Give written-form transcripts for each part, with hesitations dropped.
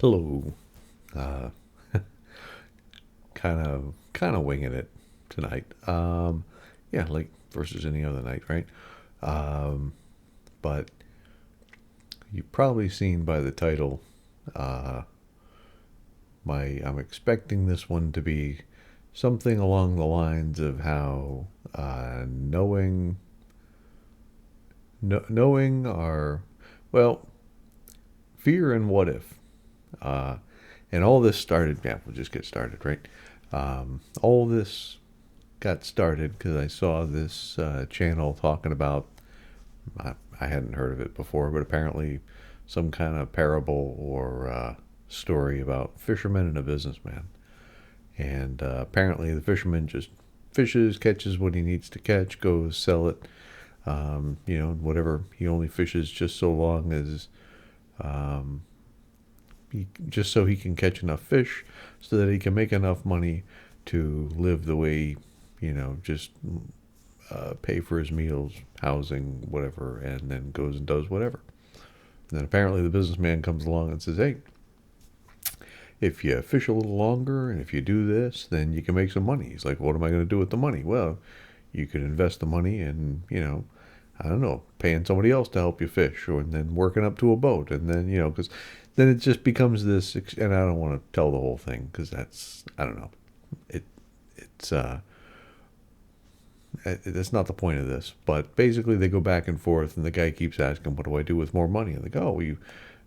Hello. Uh, kind of winging it tonight. Yeah, like versus any other night, right? Um, but you've probably seen by the title. Uh, I'm expecting this one to be something along the lines of how knowing our well fear and what if. Uh, and all this started. Yeah, we'll just get started, right? All this got started because I saw this channel talking about. I hadn't heard of it before, but apparently, some kind of parable or story about fishermen and a businessman. And apparently, the fisherman just fishes, catches what he needs to catch, goes sell it. Whatever. He only fishes just so long as um, just so he can catch enough fish so that he can make enough money to live the way, just pay for his meals, housing, whatever, and then goes and does whatever. And then apparently the businessman comes along and says, hey, if you fish a little longer and if you do this, then you can make some money. He's like, what am I going to do with the money? Well, you could invest the money in, I don't know, paying somebody else to help you fish, or and then working up to a boat, and then because then it just becomes this. And I don't want to tell the whole thing because I don't know, it it's that's not the point of this. But basically, they go back and forth, and the guy keeps asking, "What do I do with more money?" And they go, "Oh, you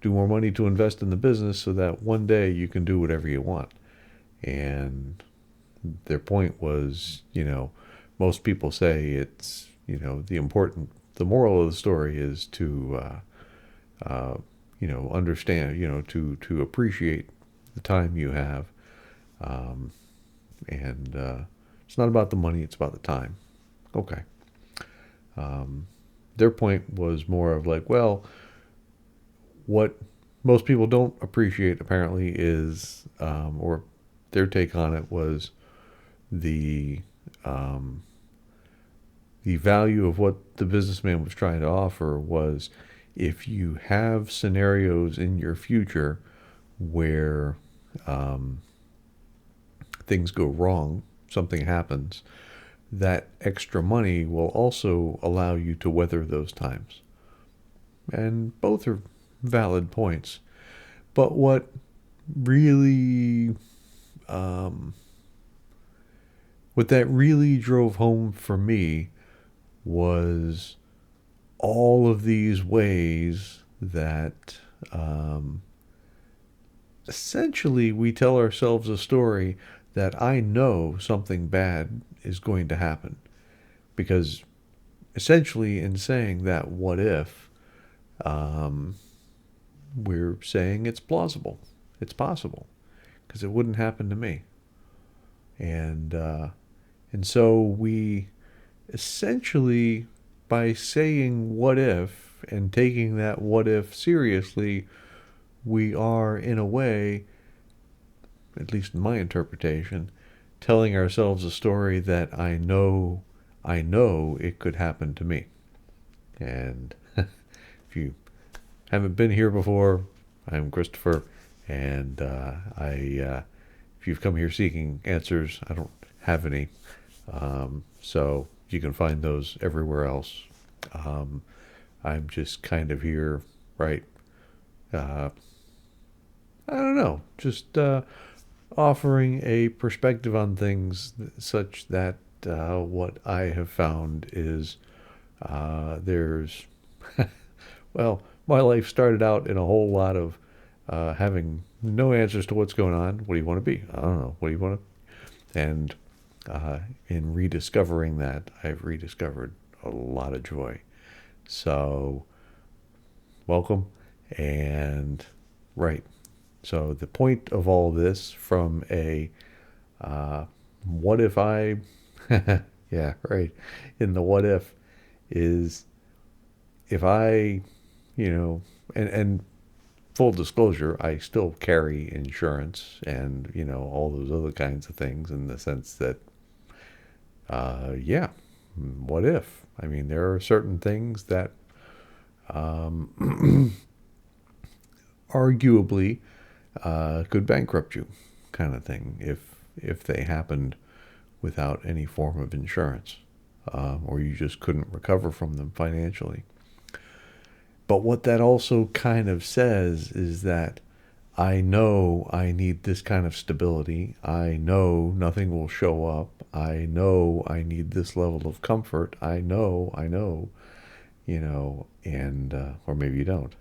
do more money to invest in the business so that one day you can do whatever you want." And their point was, most people say it's, the moral of the story is to, understand, to appreciate the time you have. Um, and it's not about the money, it's about the time. Okay. Um, their point was more of like, well, what most people don't appreciate apparently is, or their take on it was the um, the value of what the businessman was trying to offer was if you have scenarios in your future where um, things go wrong, something happens, that extra money will also allow you to weather those times. And both are valid points. But really, um, what that really drove home for me was all of these ways that um, essentially we tell ourselves a story that I know something bad is going to happen. Because essentially, in saying that what if, um, we're saying it's plausible, it's possible, because it wouldn't happen to me. And so we essentially, by saying what if and taking that what if seriously, we are in a way, at least in my interpretation, telling ourselves a story that I know it could happen to me. And if you haven't been here before, I'm Christopher, and if you've come here seeking answers, I don't have any. So you can find those everywhere else. Um, I'm just kind of here, right? Uh, I don't know, just offering a perspective on things such that what I have found is there's, well, my life started out in a whole lot of having no answers to what's going on. What do you want to be? I don't know. What do you want to? And in rediscovering that, I've rediscovered a lot of joy. So, welcome. And, right. So, the point of all this from a what if I, yeah, right, in the what if is if I, you know, and full disclosure, I still carry insurance and, all those other kinds of things in the sense that, yeah, what if? I mean, there are certain things that arguably could bankrupt you, kind of thing, if they happened without any form of insurance, or you just couldn't recover from them financially. But what that also kind of says is that I know I need this kind of stability. I know nothing will show up. I know I need this level of comfort. And, or maybe you don't.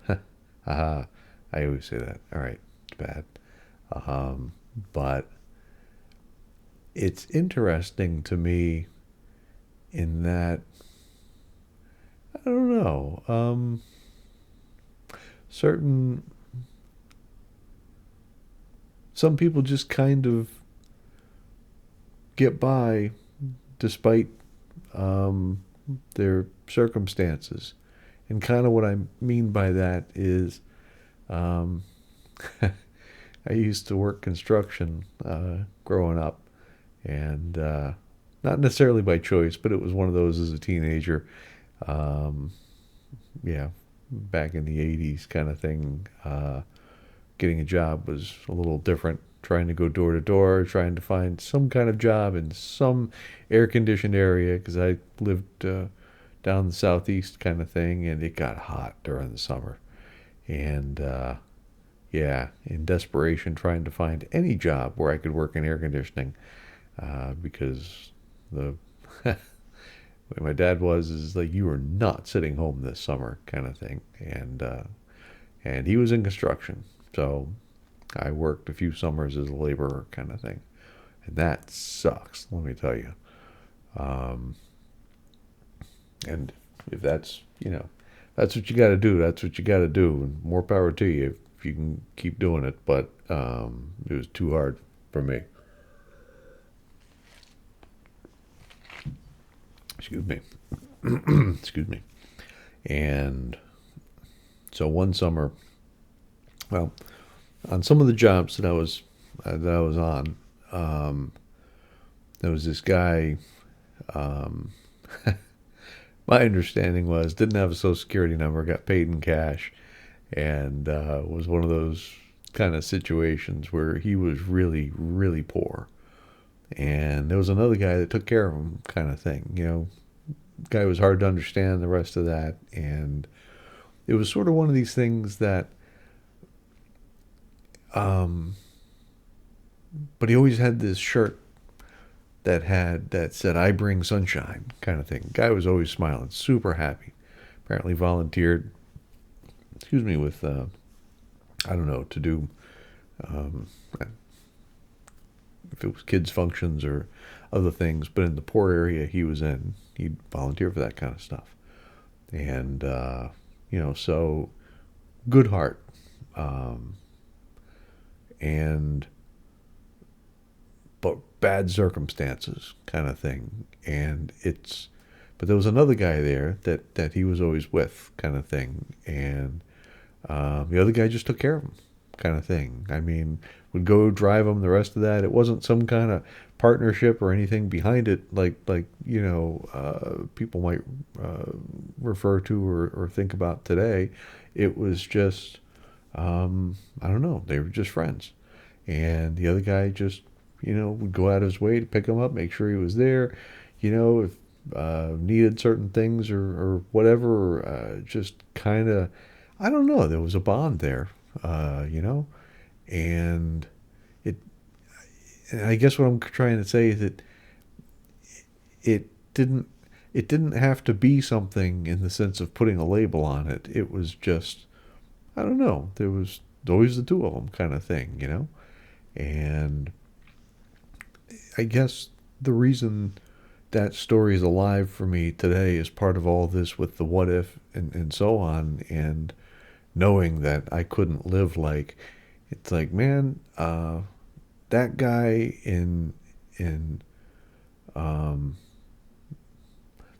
Haha, I always say that. All right, it's bad. Um, but it's interesting to me in that, I don't know, certain, some people just kind of get by despite um, their circumstances. And kind of what I mean by that is, um, I used to work construction growing up, and not necessarily by choice, but it was one of those as a teenager. Um, yeah, back in the 80s kind of thing. Getting a job was a little different. Trying to go door to door, trying to find some kind of job in some air conditioned area because I lived down the southeast kind of thing, and it got hot during the summer. And yeah, in desperation, trying to find any job where I could work in air conditioning because the way my dad was is like, you are not sitting home this summer kind of thing. And he was in construction, so I worked a few summers as a laborer kind of thing, and that sucks. Let me tell you. Um, and if that's that's what you got to do. That's what you got to do. And more power to you if you can keep doing it. But it was too hard for me. Excuse me. Excuse me. And so one summer, well, on some of the jobs that I was on, um, there was this guy. Um, my understanding was didn't have a social security number, got paid in cash, and was one of those kind of situations where he was really, really poor. And there was another guy that took care of him, kind of thing. Guy was hard to understand. The rest of that, and it was sort of one of these things that, um, but he always had this shirt that said "I bring sunshine" kind of thing. Guy was always smiling, super happy. Apparently volunteered, excuse me, with I don't know, to do um, if it was kids functions or other things, but in the poor area he was in, he'd volunteer for that kind of stuff. And so good heart, um, and but bad circumstances kind of thing. But there was another guy there that he was always with kind of thing. And the other guy just took care of him kind of thing. I mean, would go drive him, the rest of that. It wasn't some kind of partnership or anything behind it like people might refer to or think about today. It was just, I don't know, they were just friends. And the other guy just, would go out of his way to pick him up, make sure he was there, if needed certain things or whatever, just kind of, I don't know, there was a bond there, and it, and I guess what I'm trying to say is that it didn't, it didn't have to be something in the sense of putting a label on it. It was just, I don't know, there was always the two of them kind of thing. And I guess the reason that story is alive for me today is part of all this with the what if and so on, and knowing that I couldn't live like, it's like, man, that guy in um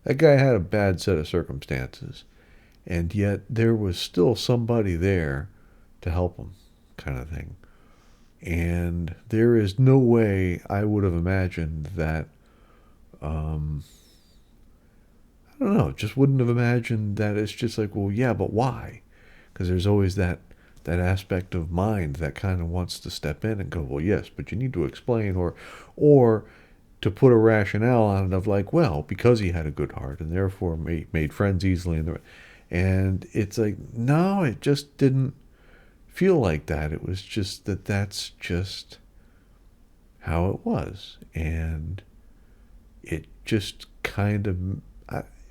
that guy had a bad set of circumstances, and yet there was still somebody there to help him, kind of thing. And there is no way I would have imagined that. um I don't know, just wouldn't have imagined that. It's just like, well, yeah, but why? Because there's always that that aspect of mind that kind of wants to step in and go, well, yes, but you need to explain, or to put a rationale on it of like, well, because he had a good heart and therefore made friends easily, and it's like, no, it just didn't feel like that. It was just that that's just how it was, and it just kind of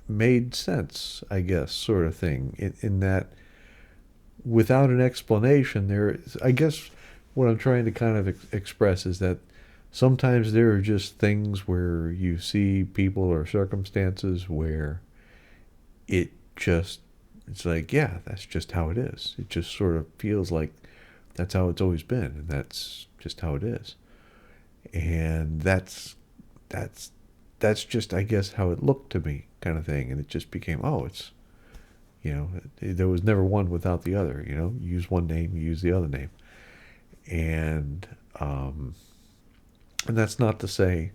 made sense, I guess, sort of thing, in that without an explanation, I guess what I'm trying to kind of express is that sometimes there are just things where you see people or circumstances where it just, it's like, yeah, that's just how it is. It just sort of feels like that's how it's always been, and that's just how it is. And that's that's just, I guess, how it looked to me, kind of thing. And it just became, oh, it's, there was never one without the other. You use one name, you use the other name. And and that's not to say,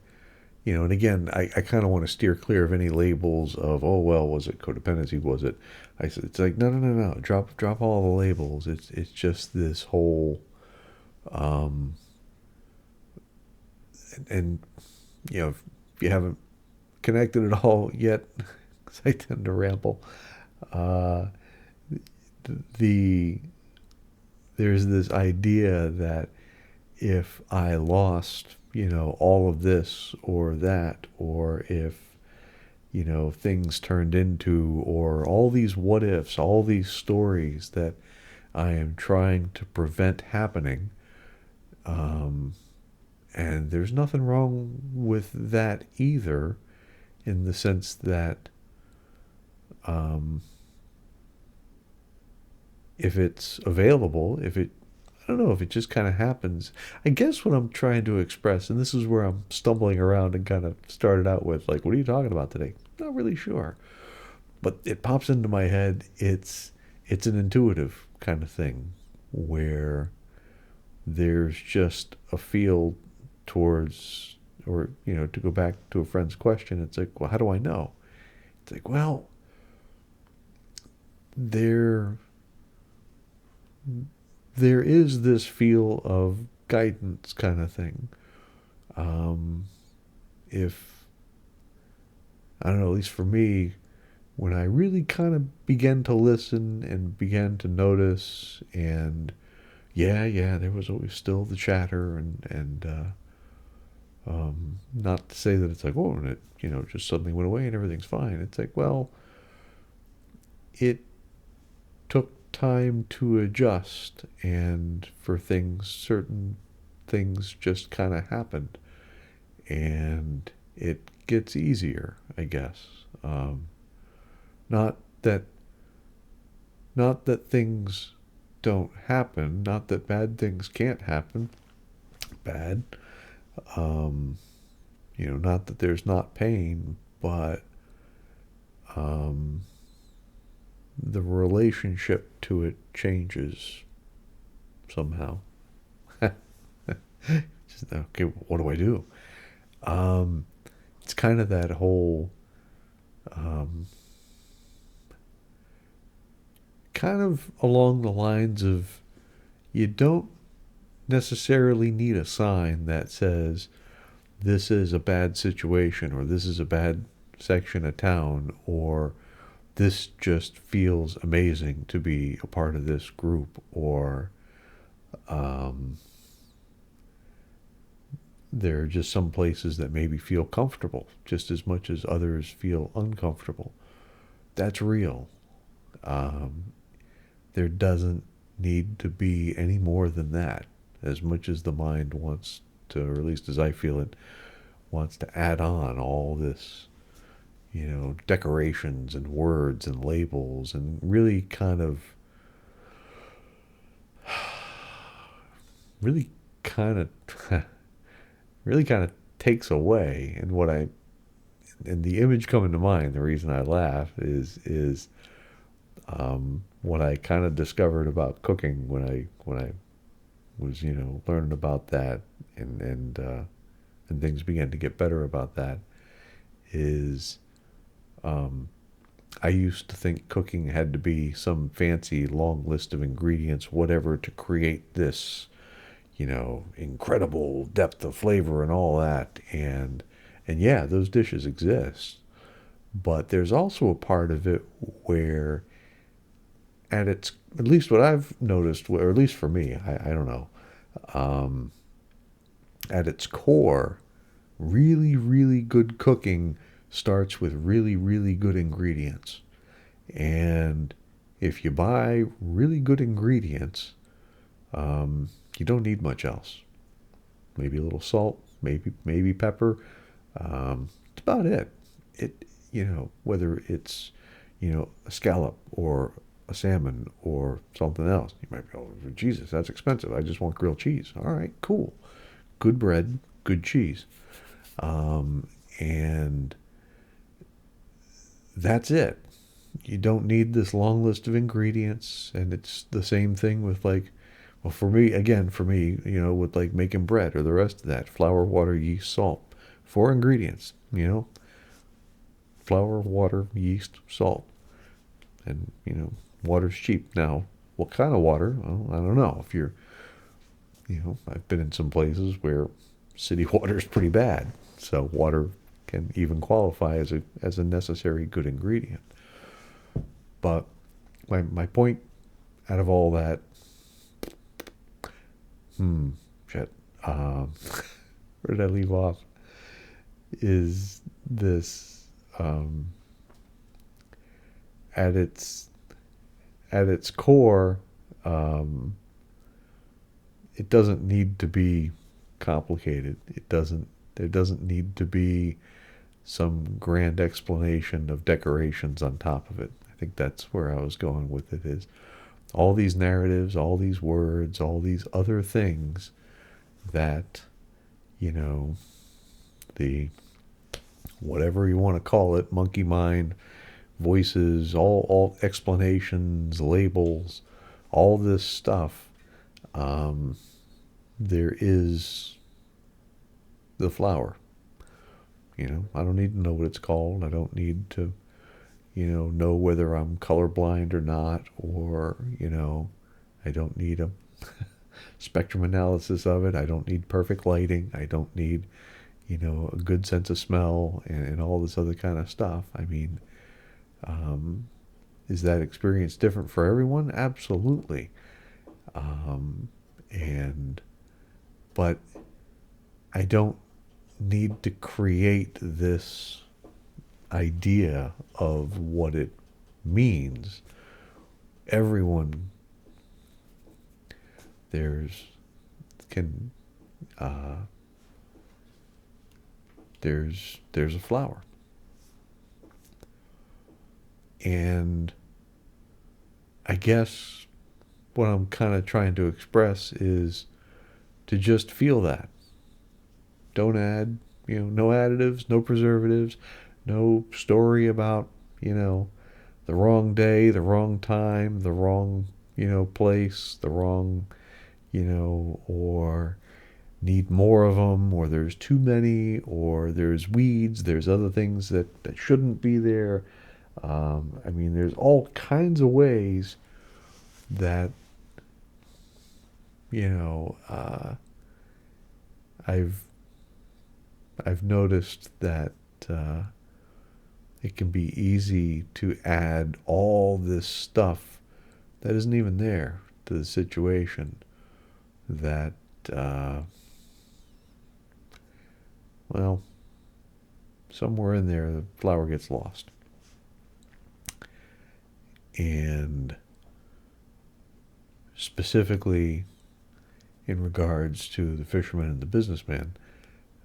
and again, I kind of want to steer clear of any labels of, oh, well, was it codependency? Was it? I said, it's like, no, no, no, no. Drop all the labels. It's just this whole, um, and if you haven't connected it all yet, because I tend to ramble, uh, the there's this idea that if I lost, all of this or that, or if, things turned into, or all these what ifs, all these stories that I am trying to prevent happening. Um, and there's nothing wrong with that either, in the sense that, um, if it's available, I don't know, if it just kind of happens. I guess what I'm trying to express, and this is where I'm stumbling around and kind of started out with, like, what are you talking about today? Not really sure. But it pops into my head. It's an intuitive kind of thing where there's just a feel towards, or, to go back to a friend's question, it's like, well, how do I know? It's like, well, there there is this feel of guidance kind of thing. Um, if, I don't know, at least for me, when I really kind of began to listen and began to notice, and yeah, yeah, there was always still the chatter, and not to say that it's like, oh, and it, just suddenly went away and everything's fine. It's like, well, it took time to adjust, and for certain things just kind of happened, and it gets easier, I guess. Not that not that things don't happen, not that bad things can't happen. Bad. Um, not that there's not pain, but um, the relationship to it changes somehow. Just, okay, what do I do? Um, it's kind of that whole, um, kind of along the lines of, you don't necessarily need a sign that says this is a bad situation, or this is a bad section of town, or this just feels amazing to be a part of this group, or um, there are just some places that maybe feel comfortable just as much as others feel uncomfortable. That's real. Um, there doesn't need to be any more than that, as much as the mind wants to, or at least as I feel it, wants to add on all this, decorations and words and labels, and really kind of, really kind of, really kind of takes away. And the image coming to mind, the reason I laugh is what I kind of discovered about cooking when I was, learning about that, and things began to get better about that, is, um, I used to think cooking had to be some fancy long list of ingredients, whatever, to create this, incredible depth of flavor and all that. And yeah, those dishes exist. But there's also a part of it where, at least what I've noticed, or at least for me, I don't know, um, at its core, really, really good cooking starts with really, really good ingredients. And if you buy really good ingredients, you don't need much else. Maybe a little salt, maybe pepper. That's about it. Whether it's a scallop or a salmon or something else. You might be, oh, Jesus, that's expensive. I just want grilled cheese. All right, cool. Good bread, good cheese. And that's it. You don't need this long list of ingredients. And it's the same thing with well, for me, with like making bread or the rest of that: flour, water, yeast, salt. Four ingredients, flour, water, yeast, salt. And, water's cheap. Now, what kind of water? Well, I don't know. If you're, I've been in some places where city water is pretty bad. So water can even qualify as a necessary good ingredient. But my point out of all that, shit, where did I leave off? Is this, at its core, it doesn't need to be complicated. There doesn't need to be some grand explanation of decorations on top of it. I think that's where I was going with it, is all these narratives, all these words, all these other things that, the whatever you want to call it, monkey mind, voices, all explanations, labels, all this stuff. There is the flower. I don't need to know what it's called. I don't need to, know whether I'm colorblind or not, or, I don't need a spectrum analysis of it. I don't need perfect lighting. I don't need, a good sense of smell and all this other kind of stuff. I mean, is that experience different for everyone? Absolutely. And, but I don't need to create this idea of what it means. Everyone there's can there's a flower, and I guess what I'm kind of trying to express is to just feel that. Don't add, no additives, no preservatives, no story about, the wrong day, the wrong time, the wrong, place, the wrong, or need more of them, or there's too many, or there's weeds, there's other things that shouldn't be there. I mean, there's all kinds of ways that, you know, uh, I've I've noticed that it can be easy to add all this stuff that isn't even there to the situation. That uh, well, somewhere in there the flower gets lost, and specifically in regards to the fisherman and the businessman.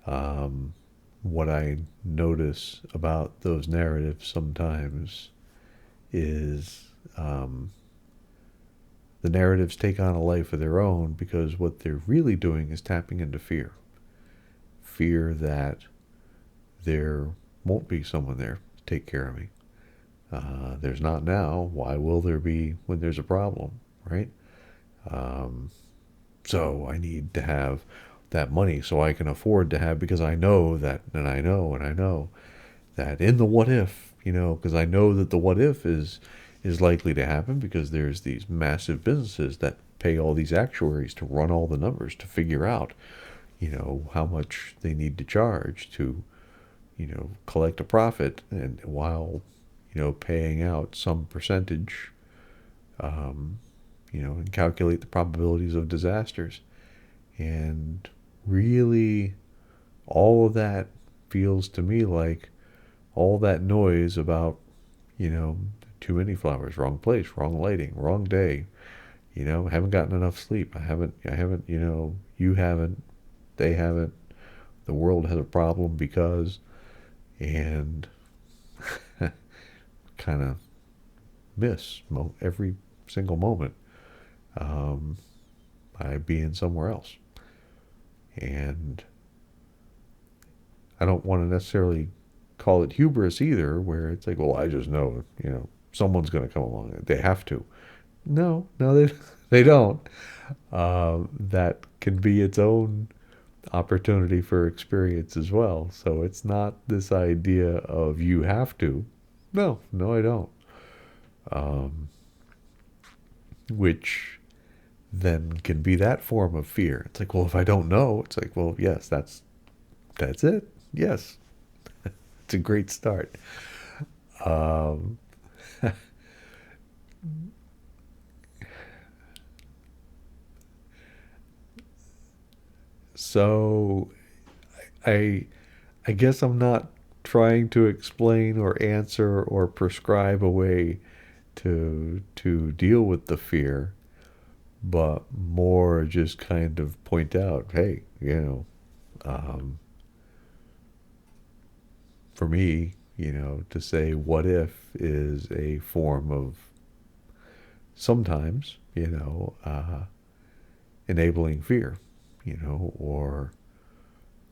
Um, what I notice about those narratives sometimes is the narratives take on a life of their own because what they're really doing is tapping into fear. Fear that there won't be someone there to take care of me. There's not now. Why will there be when there's a problem, right? Um, so I need to have that money so I can afford to have, because I know that, and I know that in the what if, because I know that the what if is likely to happen because there's these massive businesses that pay all these actuaries to run all the numbers to figure out, how much they need to charge to, collect a profit, and while, paying out some percentage, and calculate the probabilities of disasters. And really, all of that feels to me like all that noise about, you know, too many flowers, wrong place, wrong lighting, wrong day, haven't gotten enough sleep. I haven't, you haven't, they haven't, the world has a problem because, and kind of miss every single moment um, by being somewhere else. And I don't want to necessarily call it hubris either, where it's like, well, I just know, someone's going to come along. They have to. No, no, they don't. That can be its own opportunity for experience as well. So it's not this idea of you have to. No, no, I don't. Um, which then can be that form of fear. It's like, well, if I don't know, it's like, well, yes, that's it. Yes, it's a great start. Um, so I I guess I'm not trying to explain or answer or prescribe a way to deal with the fear, but more just kind of point out, hey, um, for me, to say what if is a form of sometimes, enabling fear, or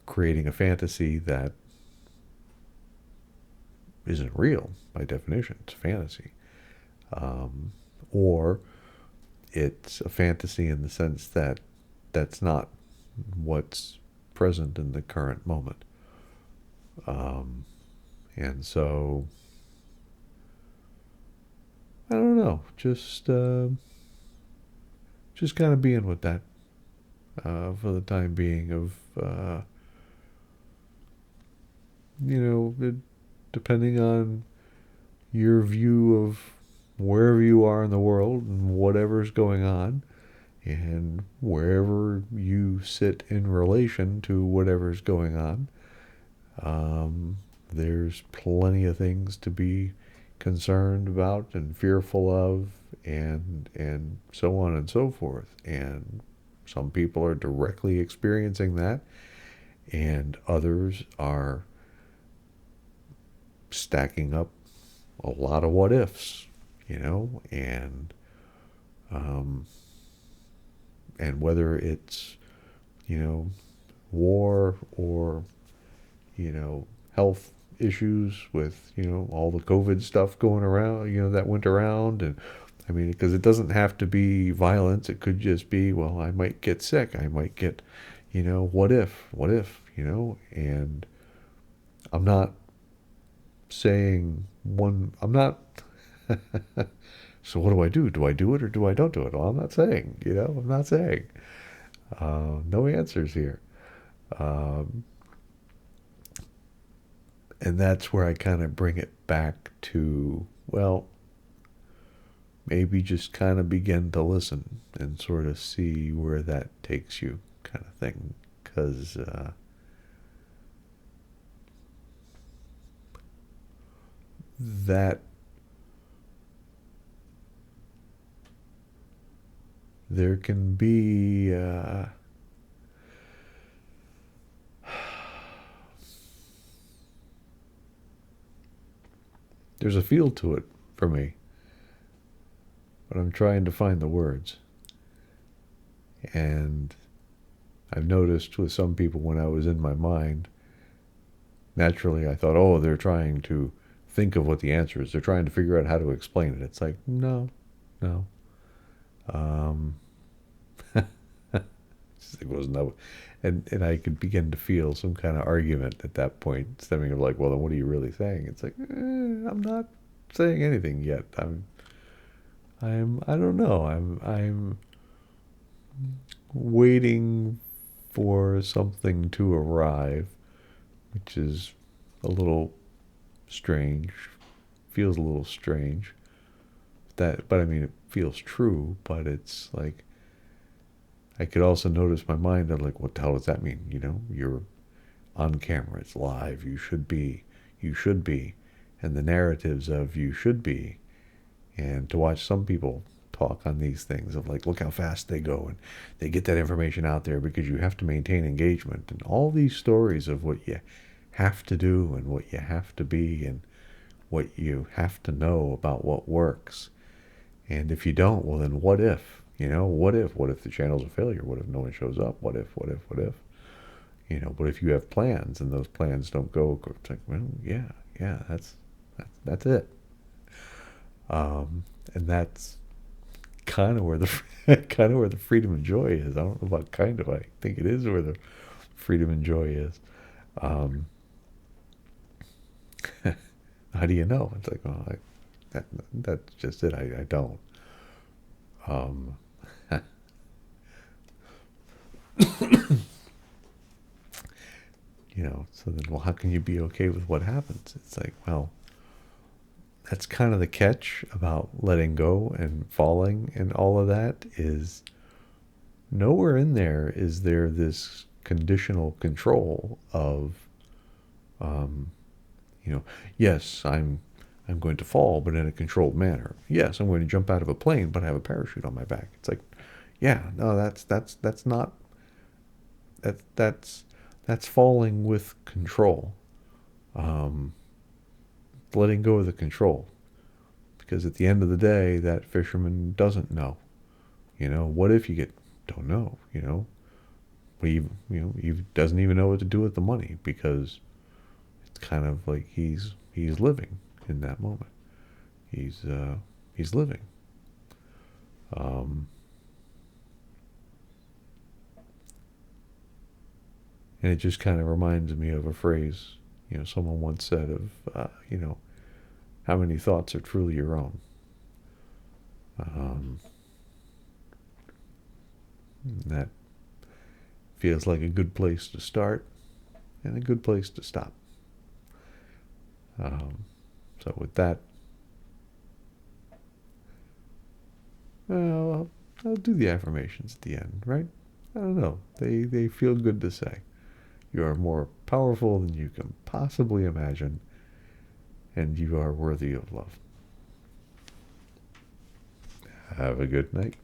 creating a fantasy that isn't real by definition. It's fantasy. Um, or it's a fantasy in the sense that that's not what's present in the current moment. Um, and so, I don't know, just kind of being with that for the time being of, depending on your view of wherever you are in the world and whatever's going on, and wherever you sit in relation to whatever's going on, there's plenty of things to be concerned about and fearful of, and so on and so forth. And some people are directly experiencing that, and others are stacking up a lot of what ifs, and um, and whether it's war or health issues with all the COVID stuff going around, that went around. And I mean, because it doesn't have to be violence. It could just be, well, I might get sick. I might get, what if, and I'm not saying one, I'm not, so what do I do? Do I do it or do I don't do it? Well, I'm not saying, I'm not saying, no answers here. Um, and that's where I kind of bring it back to, well, maybe just kind of begin to listen and sort of see where that takes you, kind of thing. Because that there can be there's a feel to it for me, but I'm trying to find the words. And I've noticed with some people, when I was in my mind, naturally I thought, oh, they're trying to think of what the answer is. They're trying to figure out how to explain it. It's like, no, no. Um, It was no, and I could begin to feel some kind of argument at that point, stemming of like, well, then what are you really saying? It's like, I'm not saying anything yet. I don't know. I'm waiting for something to arrive, which is a little strange. Feels a little strange. But I mean, it feels true. But it's like I could also notice my mind. I'm like, what the hell does that mean? You know, you're on camera. It's live. You should be. You should be. And the narratives of you should be. And to watch some people talk on these things of like, look how fast they go and they get that information out there because you have to maintain engagement and all these stories of what you have to do and what you have to be and what you have to know about what works. And if you don't, well, then what if? You know, what if? What if the channel's a failure? What if no one shows up? What if? What if? What if? You know, but if you have plans and those plans don't go, it's like, well, yeah, that's it. And that's kind of where the kind of where the freedom and joy is. I don't know about kind of. I think it is where the freedom and joy is. Um, how do you know? It's like, well, that's just it. I don't. Um, you know. So then, well, how can you be okay with what happens? It's like, well, that's kind of the catch about letting go and falling and all of that is nowhere in there is there this conditional control of, um, you know, yes, I'm going to fall, but in a controlled manner. Yes, I'm going to jump out of a plane, but I have a parachute on my back. It's like, yeah, no, that's not that's falling with control. Um, Letting go of the control, because at the end of the day, that fisherman doesn't know. You know, what if you get don't know? You know, he doesn't even know what to do with the money because it's kind of like he's living in that moment. He's living. Um, and it just kind of reminds me of a phrase, you know, someone once said of, you know, how many thoughts are truly your own. Um, that feels like a good place to start and a good place to stop. Um, so with that, I'll do the affirmations at the end, right? I don't know. They feel good to say. You are more powerful than you can possibly imagine, and you are worthy of love. Have a good night.